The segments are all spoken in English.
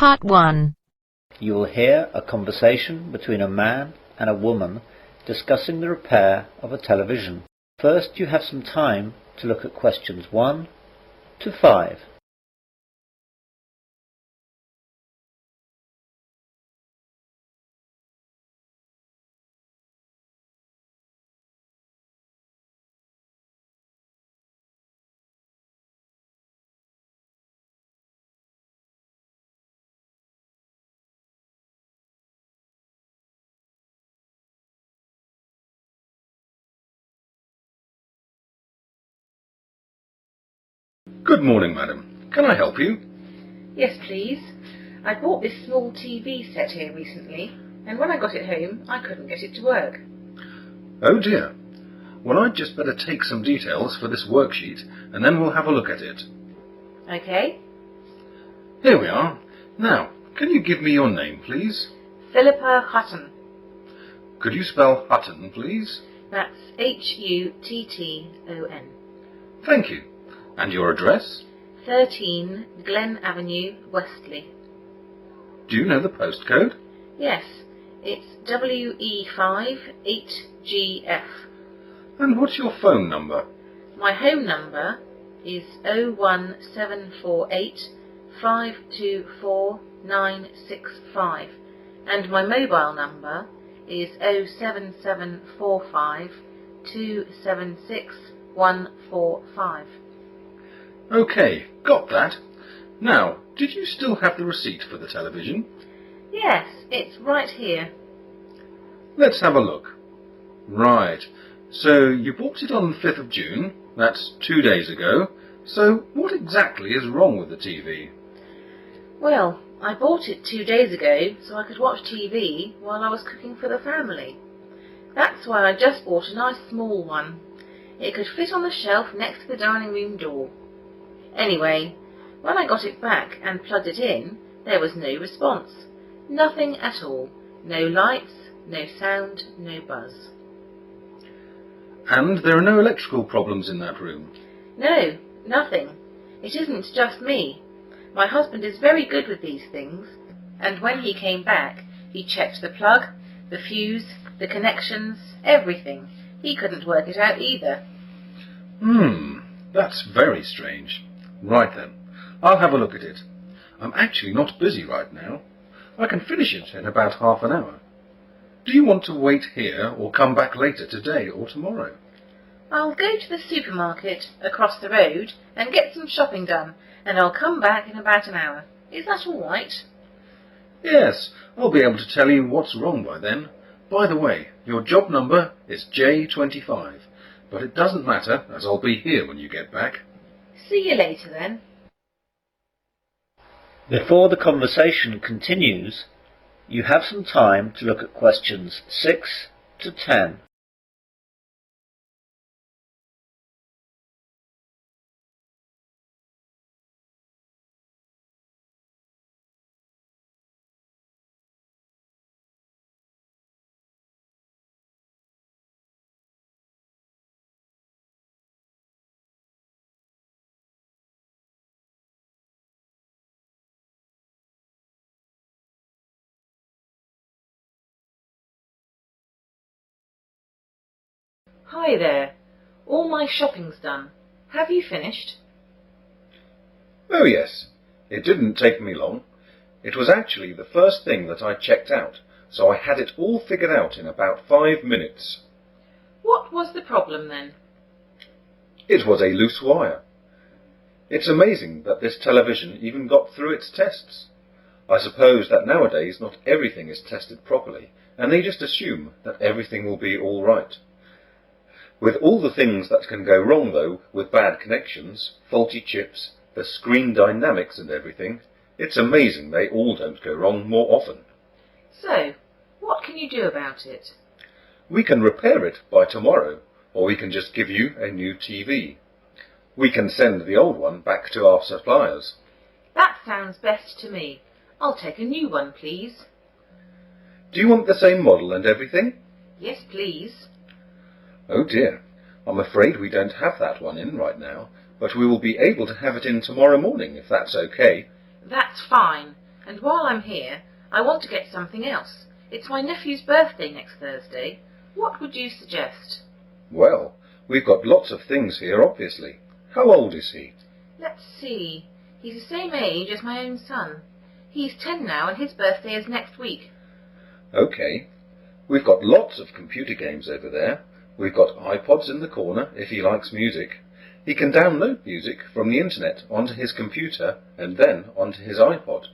Part 1. You will hear a conversation between a man and a woman discussing the repair of a television. First, you have some time to look at questions 1 to 5. Good morning, madam. Can I help you? Yes, please. I bought this small TV set here recently, and when I got it home, I couldn't get it to work. Oh dear. Well, I'd just better take some details for this worksheet, and then we'll have a look at it. Okay. Here we are. Now, can you give me your name, please? Philippa Hutton. Could you spell Hutton, please? That's Hutton. Thank you. And your address? 13 Glen Avenue, Westley. Do you know the postcode? Yes, it's WE5 8GF. And what's your phone number? My home number is 01748 524 965, and my mobile number is 07745 276 145. Okay, got that. Now, did you still have the receipt for the television? Yes, it's right here. Let's have a look. Right. So you bought it on the 5th of June. That's 2 days ago. So what exactly is wrong with the TV? Well, I bought it 2 days ago so I could watch TV while I was cooking for the family. That's why I just bought a nice small one. It could fit on the shelf next to the dining room door. Anyway, when I got it back and plugged it in, there was no response. Nothing at all. No lights, no sound, no buzz. And there are no electrical problems in that room? No, nothing. It isn't just me. My husband is very good with these things, and when he came back, he checked the plug, the fuse, the connections, everything. He couldn't work it out either. That's very strange. Right then, I'll have a look at it. I'm actually not busy right now. I can finish it in about half an hour. Do you want to wait here or come back later today or tomorrow? I'll go to the supermarket across the road and get some shopping done, and I'll come back in about an hour. Is that all right? Yes, I'll be able to tell you what's wrong by then. By the way, your job number is J25, but it doesn't matter as I'll be here when you get back. See you later then. Before the conversation continues, you have some time to look at questions 6 to 10. Hi there. All my shopping's done. Have you finished? Oh yes, it didn't take me long. It was actually the first thing that I checked out, so I had it all figured out in about 5 minutes. What was the problem then? It was a loose wire. It's amazing that this television even got through its tests. I suppose that nowadays not everything is tested properly, and they just assume that everything will be all right. With all the things that can go wrong, though, with bad connections, faulty chips, the screen dynamics and everything, it's amazing they all don't go wrong more often. So, what can you do about it? We can repair it by tomorrow, or we can just give you a new TV. We can send the old one back to our suppliers. That sounds best to me. I'll take a new one, please. Do you want the same model and everything? Yes, please. Oh dear, I'm afraid we don't have that one in right now, but we will be able to have it in tomorrow morning if that's okay. That's fine. And while I'm here, I want to get something else. It's my nephew's birthday next Thursday. What would you suggest? Well, we've got lots of things here, obviously. How old is he? Let's see. He's the same age as my own son. He's 10 now, and his birthday is next week. OK. We've got lots of computer games over there. We've got iPods in the corner if he likes music. He can download music from the internet onto his computer and then onto his iPod.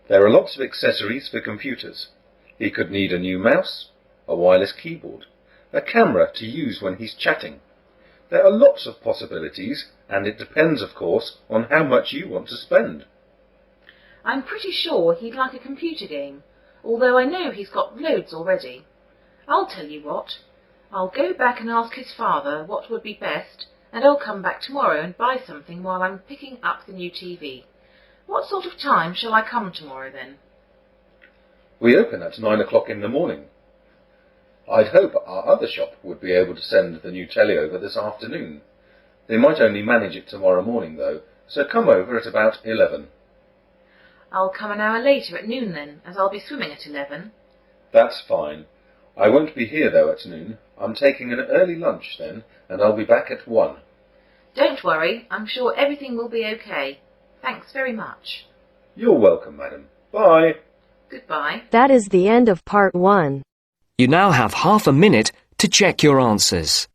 There are lots of accessories for computers. He could need a new mouse, a wireless keyboard, a camera to use when he's chatting. There are lots of possibilities, and it depends, of course, on how much you want to spend. I'm pretty sure he'd like a computer game, although I know he's got loads already. I'll tell you what. I'll go back and ask his father what would be best, and I'll come back tomorrow and buy something while I'm picking up the new TV. What sort of time shall I come tomorrow then? We open at 9 o'clock in the morning. I'd hope our other shop would be able to send the new telly over this afternoon. They might only manage it tomorrow morning, though, so come over at about 11. I'll come an hour later at noon then, as I'll be swimming at 11. That's fine. I won't be here, though, at noon. I'm taking an early lunch then, and I'll be back at 1. Don't worry, I'm sure everything will be okay. Thanks very much. You're welcome, madam. Bye. Goodbye. That is the end of part 1. You now have half a minute to check your answers.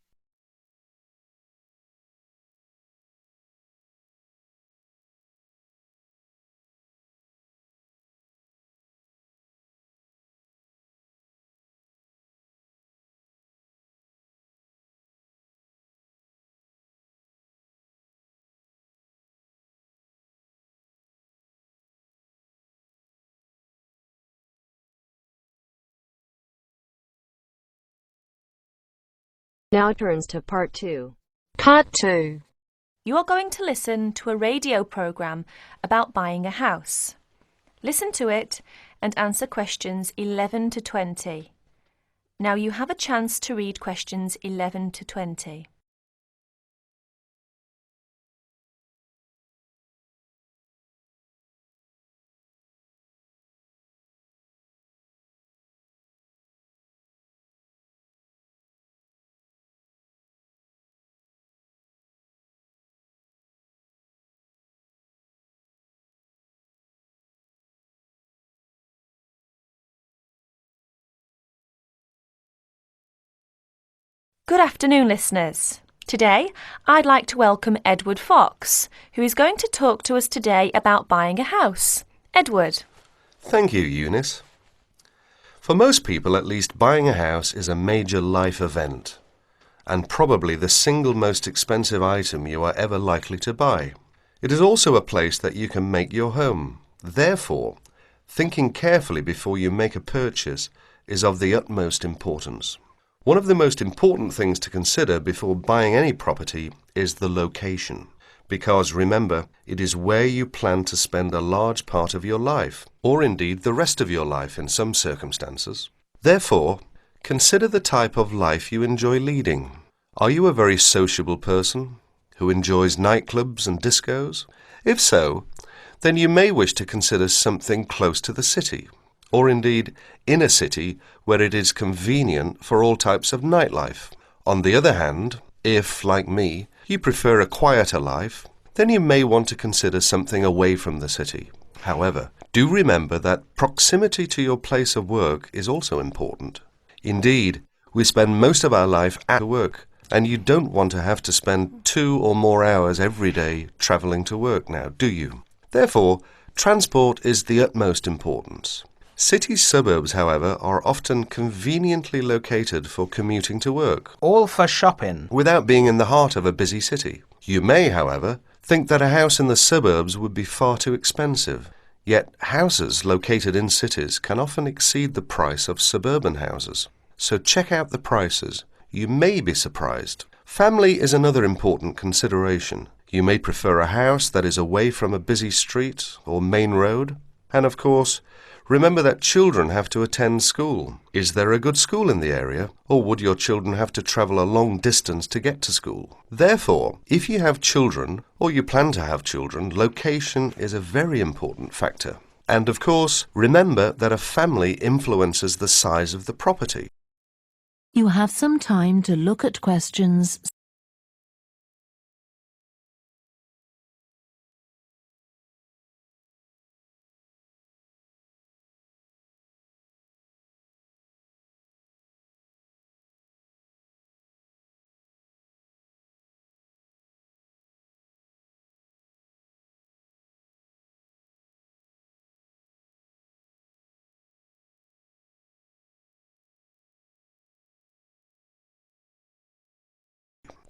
Now turns to part 2. Part 2. You are going to listen to a radio programme about buying a house. Listen to it and answer questions 11 to 20. Now you have a chance to read questions 11 to 20. Good afternoon, listeners. Today, I'd like to welcome Edward Fox, who is going to talk to us today about buying a house. Edward. Thank you, Eunice. For most people, at least, buying a house is a major life event, and probably the single most expensive item you are ever likely to buy. It is also a place that you can make your home. Therefore, thinking carefully before you make a purchase is of the utmost importance. One of the most important things to consider before buying any property is the location, because remember, it is where you plan to spend a large part of your life, or indeed the rest of your life in some circumstances. Therefore, consider the type of life you enjoy leading. Are you a very sociable person who enjoys nightclubs and discos? If so, then you may wish to consider something close to the city, or indeed in a city where it is convenient for all types of nightlife. On the other hand, if, like me, you prefer a quieter life, then you may want to consider something away from the city. However, do remember that proximity to your place of work is also important. Indeed, we spend most of our life at work, and you don't want to have to spend 2 or more hours every day travelling to work now, do you? Therefore, transport is the utmost importance. City suburbs, however, are often conveniently located for commuting to work. All for shopping. Without being in the heart of a busy city. You may, however, think that a house in the suburbs would be far too expensive. Yet houses located in cities can often exceed the price of suburban houses. So check out the prices. You may be surprised. Family is another important consideration. You may prefer a house that is away from a busy street or main road. And of course, remember that children have to attend school. Is there a good school in the area, or would your children have to travel a long distance to get to school? Therefore, if you have children, or you plan to have children, location is a very important factor. And of course, remember that a family influences the size of the property. You have some time to look at questions.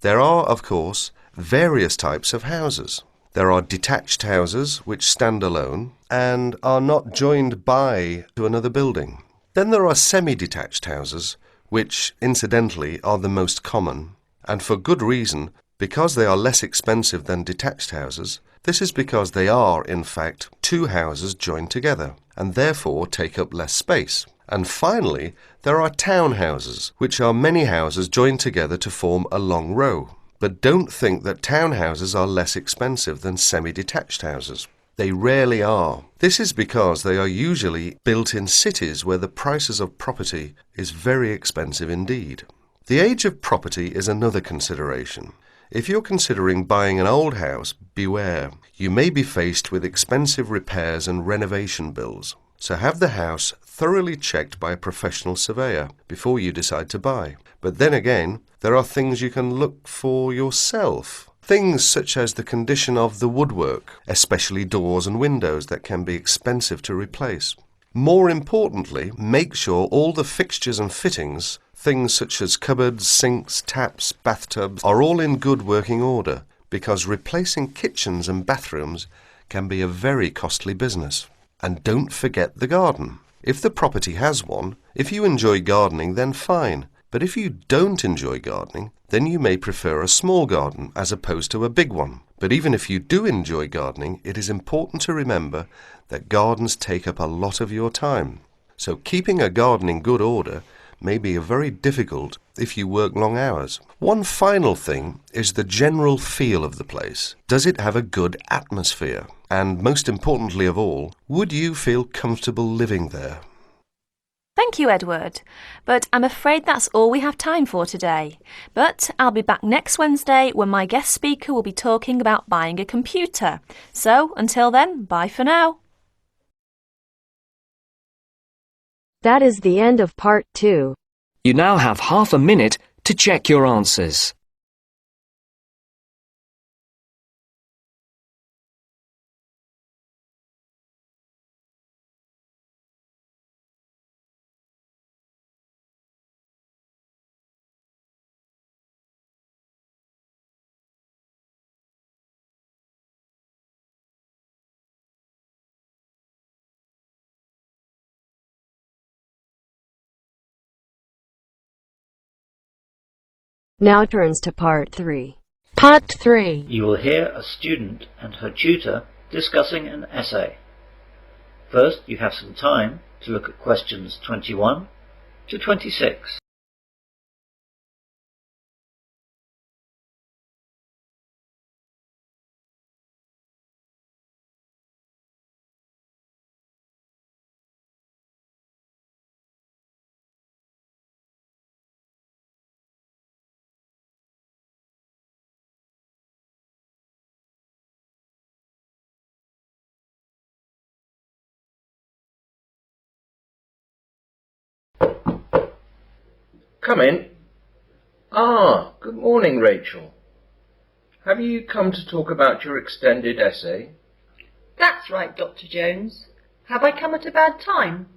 There are, of course, various types of houses. There are detached houses which stand alone and are not joined by to another building. Then there are semi-detached houses, which, incidentally, are the most common, and for good reason, because they are less expensive than detached houses. This is because they are, in fact, two houses joined together, and therefore take up less space. And finally, there are townhouses, which are many houses joined together to form a long row. But don't think that townhouses are less expensive than semi-detached houses. They rarely are. This is because they are usually built in cities where the prices of property is very expensive indeed. The age of property is another consideration. If you're considering buying an old house, beware. You may be faced with expensive repairs and renovation bills. So have the house thoroughly checked by a professional surveyor before you decide to buy. But then again, there are things you can look for yourself. Things such as the condition of the woodwork, especially doors and windows that can be expensive to replace. More importantly, make sure all the fixtures and fittings, things such as cupboards, sinks, taps, bathtubs, are all in good working order, because replacing kitchens and bathrooms can be a very costly business. And don't forget the garden. If the property has one, if you enjoy gardening, then fine. But if you don't enjoy gardening, then you may prefer a small garden as opposed to a big one. But even if you do enjoy gardening, it is important to remember that gardens take up a lot of your time. So keeping a garden in good order may be very difficult if you work long hours. One final thing is the general feel of the place. Does it have a good atmosphere? And most importantly of all, would you feel comfortable living there? Thank you, Edward. But I'm afraid that's all we have time for today. But I'll be back next Wednesday when my guest speaker will be talking about buying a computer. So until then, bye for now. That is the end of part 2. You now have half a minute to check your answers. Now turns to part 3. Part 3. You will hear a student and her tutor discussing an essay. First, you have some time to look at questions 21 to 26. Come in. Good morning, Rachel. Have you come to talk about your extended essay? That's right, Dr. Jones. Have I come at a bad time?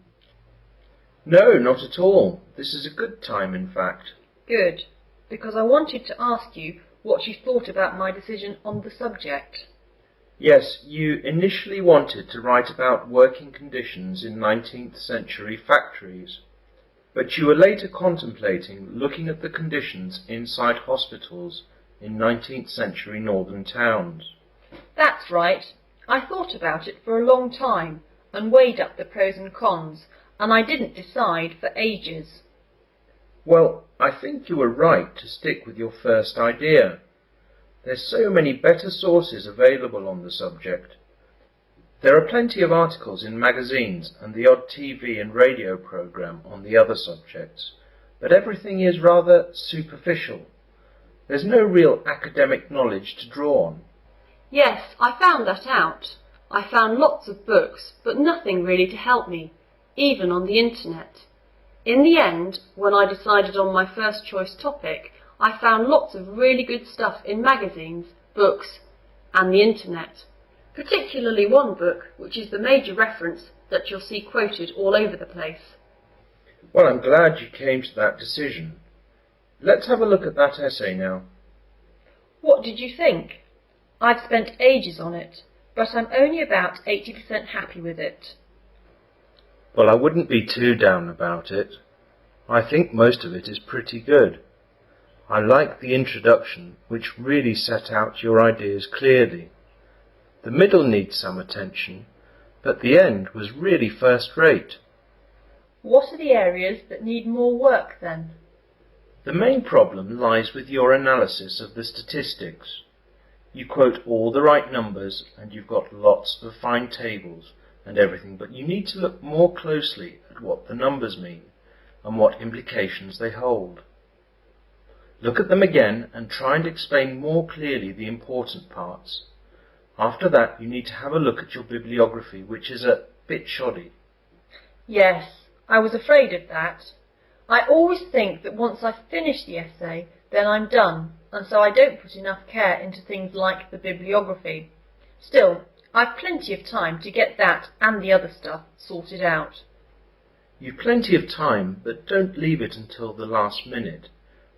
No, not at all. This is a good time, in fact. Good, because I wanted to ask you what you thought about my decision on the subject. Yes, you initially wanted to write about working conditions in 19th century factories, but you were later contemplating looking at the conditions inside hospitals in 19th century northern towns. That's right. I thought about it for a long time and weighed up the pros and cons, and I didn't decide for ages. Well, I think you were right to stick with your first idea. There's so many better sources available on the subject. There are plenty of articles in magazines and the odd TV and radio programme on the other subjects, but everything is rather superficial. There's no real academic knowledge to draw on. Yes, I found that out. I found lots of books, but nothing really to help me, even on the internet. In the end, when I decided on my first choice topic, I found lots of really good stuff in magazines, books, and the internet. Particularly one book, which is the major reference that you'll see quoted all over the place. Well, I'm glad you came to that decision. Let's have a look at that essay now. What did you think? I've spent ages on it, but I'm only about 80% happy with it. Well, I wouldn't be too down about it. I think most of it is pretty good. I like the introduction, which really set out your ideas clearly. The middle needs some attention, but the end was really first-rate. What are the areas that need more work then? The main problem lies with your analysis of the statistics. You quote all the right numbers and you've got lots of fine tables and everything, but you need to look more closely at what the numbers mean and what implications they hold. Look at them again and try and explain more clearly the important parts. After that, you need to have a look at your bibliography, which is a bit shoddy. Yes, I was afraid of that. I always think that once I've finished the essay, then I'm done, and so I don't put enough care into things like the bibliography. Still, I've plenty of time to get that and the other stuff sorted out. You've plenty of time, but don't leave it until the last minute,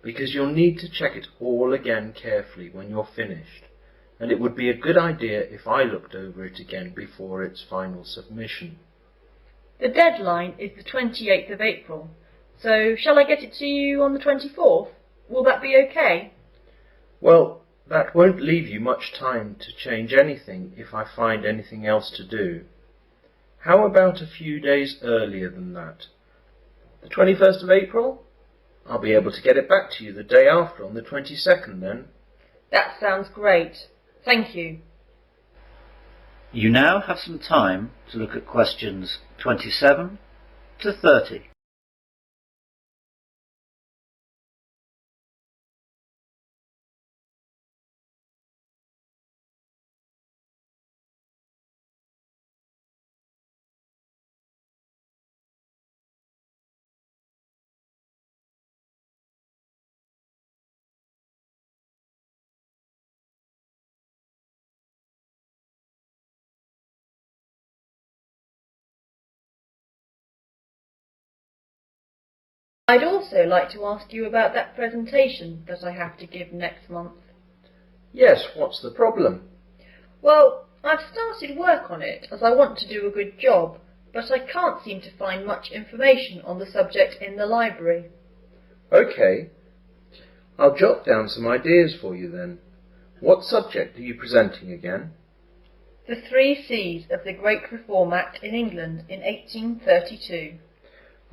because you'll need to check it all again carefully when you're finished, and it would be a good idea if I looked over it again before its final submission. The deadline is the 28th of April, so shall I get it to you on the 24th? Will that be okay? Well, that won't leave you much time to change anything if I find anything else to do. How about a few days earlier than that? The 21st of April? I'll be able to get it back to you the day after, on the 22nd then. That sounds great. Thank you. You now have some time to look at questions 27 to 30. I'd also like to ask you about that presentation that I have to give next month. Yes, what's the problem? Well, I've started work on it as I want to do a good job, but I can't seem to find much information on the subject in the library. OK. I'll jot down some ideas for you then. What subject are you presenting again? The 3 C's of the Great Reform Act in England in 1832.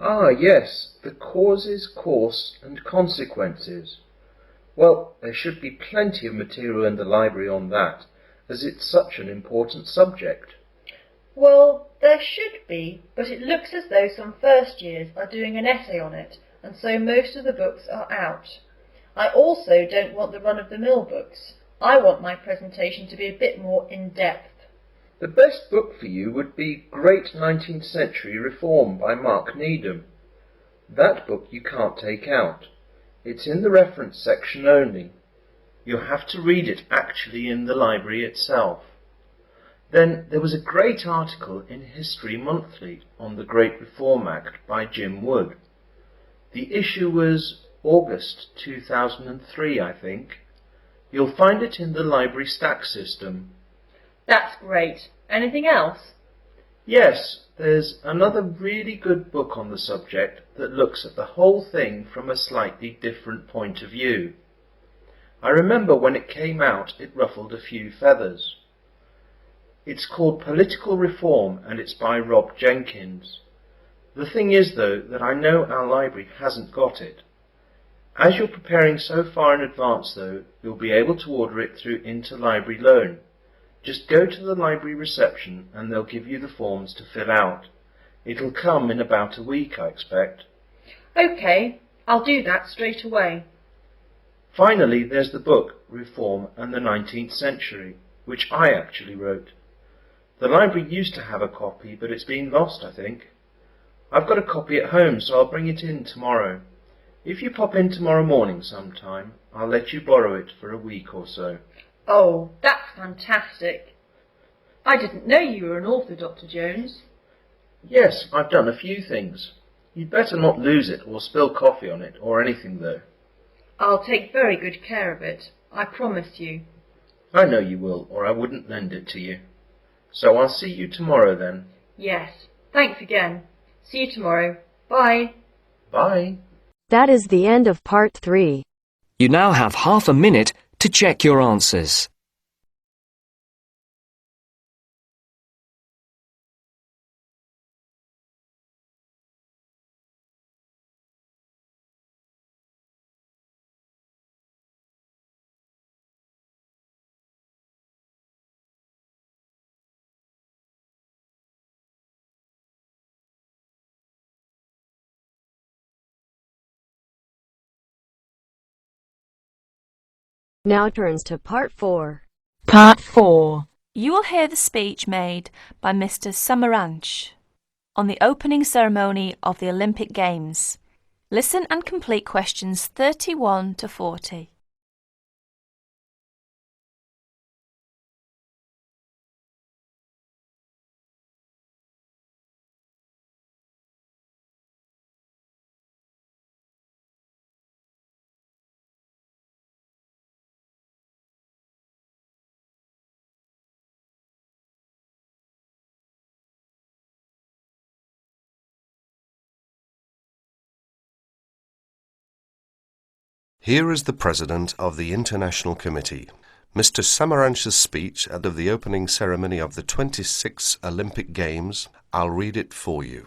Ah, yes, the causes, course and consequences. Well, there should be plenty of material in the library on that, as it's such an important subject. Well, there should be, but it looks as though some first years are doing an essay on it, and so most of the books are out. I also don't want the run-of-the-mill books. I want my presentation to be a bit more in-depth. The best book for you would be Great 19th Century Reform by Mark Needham. That book you can't take out. It's in the reference section only. You'll have to read it actually in the library itself. Then there was a great article in History Monthly on the Great Reform Act by Jim Wood. The issue was August 2003, I think. You'll find it in the library stack system. That's great. Anything else? Yes, there's another really good book on the subject that looks at the whole thing from a slightly different point of view. I remember when it came out it ruffled a few feathers. It's called Political Reform and it's by Rob Jenkins. The thing is though that I know our library hasn't got it. As you're preparing so far in advance though, you'll be able to order it through interlibrary loan. Just go to the library reception and they'll give you the forms to fill out. It'll come in about a week, I expect. OK, I'll do that straight away. Finally, there's the book, Reform and the 19th Century, which I actually wrote. The library used to have a copy, but it's been lost, I think. I've got a copy at home, so I'll bring it in tomorrow. If you pop in tomorrow morning sometime, I'll let you borrow it for a week or so. Oh, that's fantastic. I didn't know you were an author, Dr. Jones. Yes, I've done a few things. You'd better not lose it or spill coffee on it or anything, though. I'll take very good care of it, I promise you. I know you will, or I wouldn't lend it to you. So I'll see you tomorrow then. Yes, thanks again. See you tomorrow. Bye. Bye. That is the end of part 3. You now have half a minute to check your answers. Now turns to part 4. Part 4. You will hear the speech made by Mr. Samaranch on the opening ceremony of the Olympic Games. Listen and complete questions 31 to 40. Here is the President of the International Committee, Mr. Samaranch's speech at the opening ceremony of the 26th Olympic Games. I'll read it for you.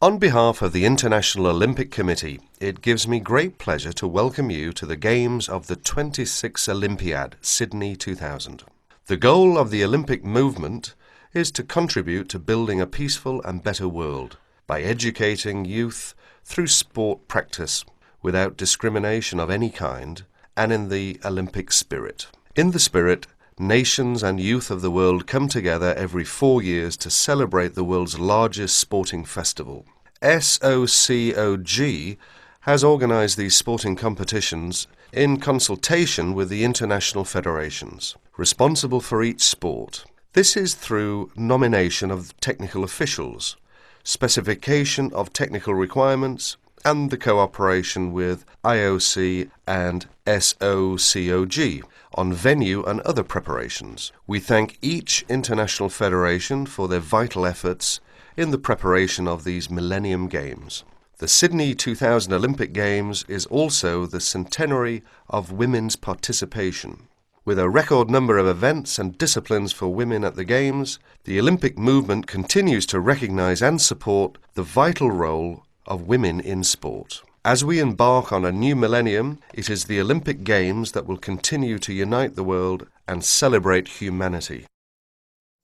On behalf of the International Olympic Committee, it gives me great pleasure to welcome you to the Games of the 26th Olympiad, Sydney 2000. The goal of the Olympic movement is to contribute to building a peaceful and better world by educating youth through sport practice without discrimination of any kind, and in the Olympic spirit. In the spirit, nations and youth of the world come together every 4 years to celebrate the world's largest sporting festival. SOCOG has organised these sporting competitions in consultation with the international federations, responsible for each sport. This is through nomination of technical officials, specification of technical requirements, and the cooperation with IOC and SOCOG on venue and other preparations. We thank each international federation for their vital efforts in the preparation of these Millennium Games. The Sydney 2000 Olympic Games is also the centenary of women's participation. With a record number of events and disciplines for women at the Games, the Olympic movement continues to recognise and support the vital role of women in sport. As we embark on a new millennium, it is the Olympic Games that will continue to unite the world and celebrate humanity.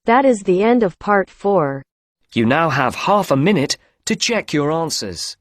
That is the end of part 4. You now have half a minute to check your answers.